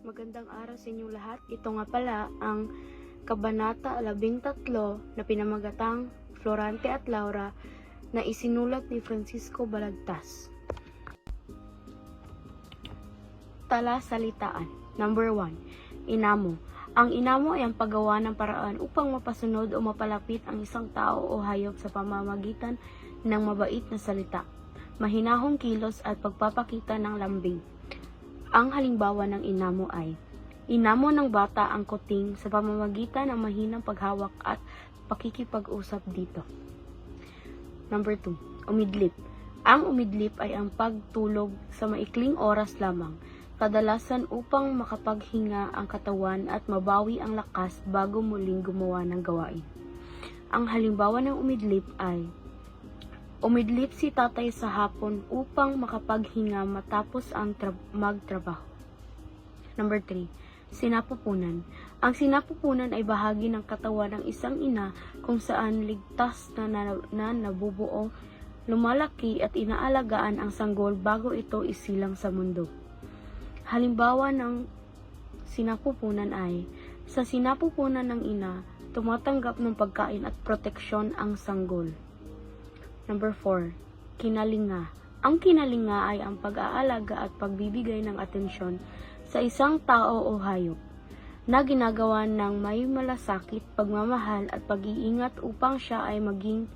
Magandang araw sa inyong lahat. Ito nga pala ang Kabanata 13 na pinamagatang Florante at Laura na isinulat ni Francisco Balagtas. Talasalitaan. Number 1. Inamo. Ang inamo ay ang paggawa ng paraan upang mapasunod o mapalapit ang isang tao o hayop sa pamamagitan ng mabait na salita, mahinahong kilos at pagpapakita ng lambing. Ang halimbawa ng inamo ay: inamo ng bata ang kuting sa pamamagitan ng mahinang paghawak at pakikipag-usap dito. Number 2. Umidlip. Ang umidlip ay ang pagtulog sa maikling oras lamang, kadalasan upang makapaghinga ang katawan at mabawi ang lakas bago muling gumawa ng gawain. Ang halimbawa ng umidlip ay: umidlip si tatay sa hapon upang makapaghinga matapos ang magtrabaho. Number 3. Sinapupunan. Ang sinapupunan ay bahagi ng katawan ng isang ina kung saan ligtas na nabubuo, lumalaki at inaalagaan ang sanggol bago ito isilang sa mundo. Halimbawa ng sinapupunan ay: sa sinapupunan ng ina, tumatanggap ng pagkain at proteksyon ang sanggol. Number 4. Kinalinga. Ang kinalinga ay ang pag-aalaga at pagbibigay ng atensyon sa isang tao o hayop na ginagawa ng may malasakit, pagmamahal at pag-iingat upang siya ay maging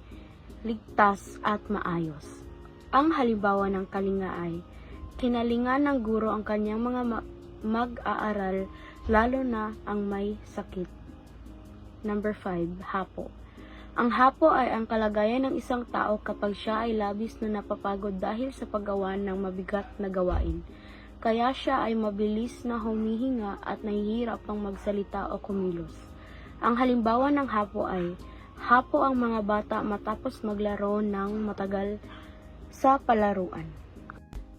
ligtas at maayos. Ang halimbawa ng kalinga ay: kinalinga ng guro ang kanyang mga mag-aaral, lalo na ang may sakit. Number 5. Hapo. Ang hapo ay ang kalagayan ng isang tao kapag siya ay labis na napapagod dahil sa paggawa ng mabigat na gawain. Kaya siya ay mabilis na humihinga at nahihirapang magsalita o kumilos. Ang halimbawa ng hapo ay: hapo ang mga bata matapos maglaro ng matagal sa palaruan.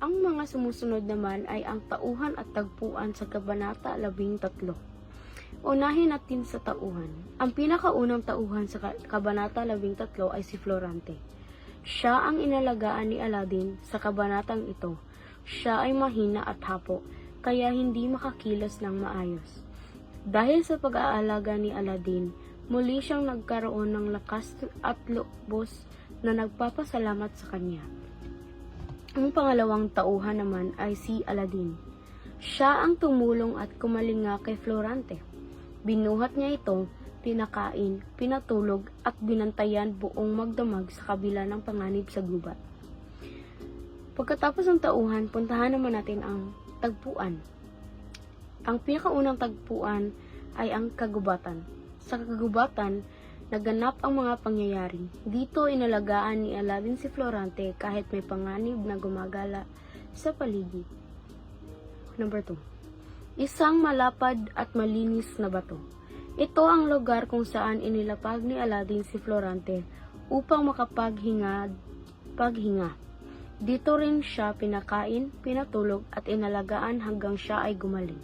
Ang mga sumusunod naman ay ang tauhan at tagpuan sa Kabanata 13. Unahin natin sa tauhan. Ang pinakaunang tauhan sa Kabanata 13 ay si Florante. Siya ang inalagaan ni Aladin sa kabanatang ito. Siya ay mahina at hapo, kaya hindi makakilos ng maayos. Dahil sa pag-aalaga ni Aladin, muli siyang nagkaroon ng lakas at lubos na nagpapasalamat sa kanya. Ang pangalawang tauhan naman ay si Aladin. Siya ang tumulong at kumalinga kay Florante. Binuhat niya ito, pinakain, pinatulog at binantayan buong magdamag sa kabila ng panganib sa gubat. Pagkatapos ng tauhan, puntahan naman natin ang tagpuan. Ang pinakaunang tagpuan ay ang kagubatan. Sa kagubatan, naganap ang mga pangyayari. Dito inalagaan ni Aladin si Florante kahit may panganib na gumagala sa paligid. Number 2. Isang malapad at malinis na bato. Ito ang lugar kung saan inilapag ni Aladin si Florante upang makapaghinga. Dito rin siya pinakain, pinatulog at inalagaan hanggang siya ay gumaling.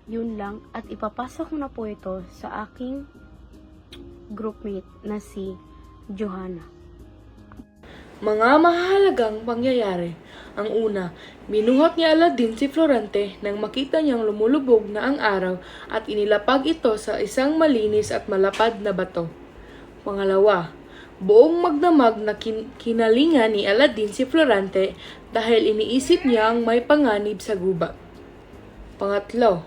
Yun lang, at ipapasa ko na po ito sa aking groupmate na si Johanna. Mga mahalagang pangyayari. Ang una, binuhat ni Aladin si Florante nang makita niyang lumulubog na ang araw at inilapag ito sa isang malinis at malapad na bato. Pangalawa, buong magdamag na kinalinga ni Aladin si Florante dahil iniisip niya ang may panganib sa gubat. Pangatlo,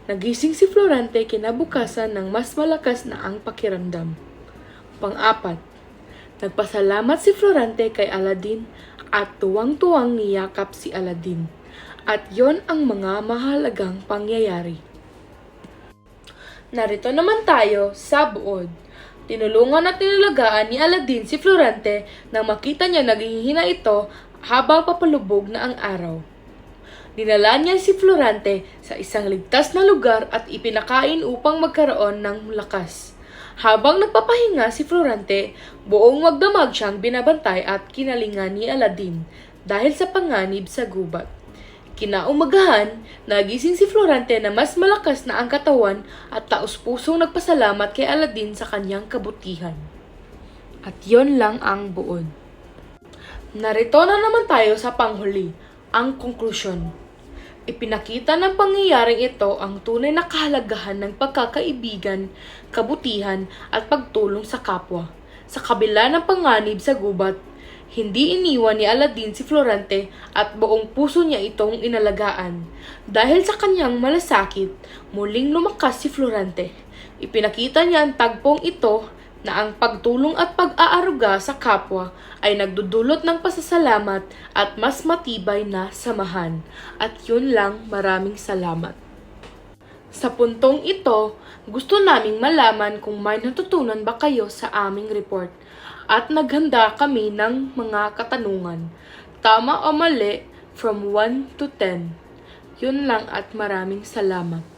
nagising si Florante kinabukasan ng mas malakas na ang pakiramdam. Pang-apat, nagpasalamat si Florante kay Aladin at tuwang-tuwang niyakap si Aladin. At yon ang mga mahalagang pangyayari. Narito naman tayo sa buod. Tinulungan at tinalagaan ni Aladin si Florante nang makita niya naghihina ito habang papalubog na ang araw. Dinala niya si Florante sa isang ligtas na lugar at ipinakain upang magkaroon ng lakas. Habang nagpapahinga si Florante, buong magdamag siyang binabantay at kinalingan ni Aladin dahil sa panganib sa gubat. Kinaumagahan, nagising si Florante na mas malakas na ang katawan at taos-pusong nagpasalamat kay Aladin sa kanyang kabutihan. At yon lang ang buod. Narito na naman tayo sa panghuli, ang konklusyon. Ipinakita ng pangyayaring ito ang tunay na kahalagahan ng pagkakaibigan, kabutihan at pagtulong sa kapwa. Sa kabila ng panganib sa gubat, hindi iniwan ni Aladdin si Florante at buong puso niya itong inalagaan. Dahil sa kanyang malasakit, muling lumakas si Florante. Ipinakita niya ang tagpong ito na ang pagtulong at pag-aaruga sa kapwa ay nagdudulot ng pasasalamat at mas matibay na samahan. At yun lang, maraming salamat. Sa puntong ito, gusto naming malaman kung may natutunan ba kayo sa aming report at naghanda kami ng mga katanungan. Tama o mali from 1 to 10. Yun lang at maraming salamat.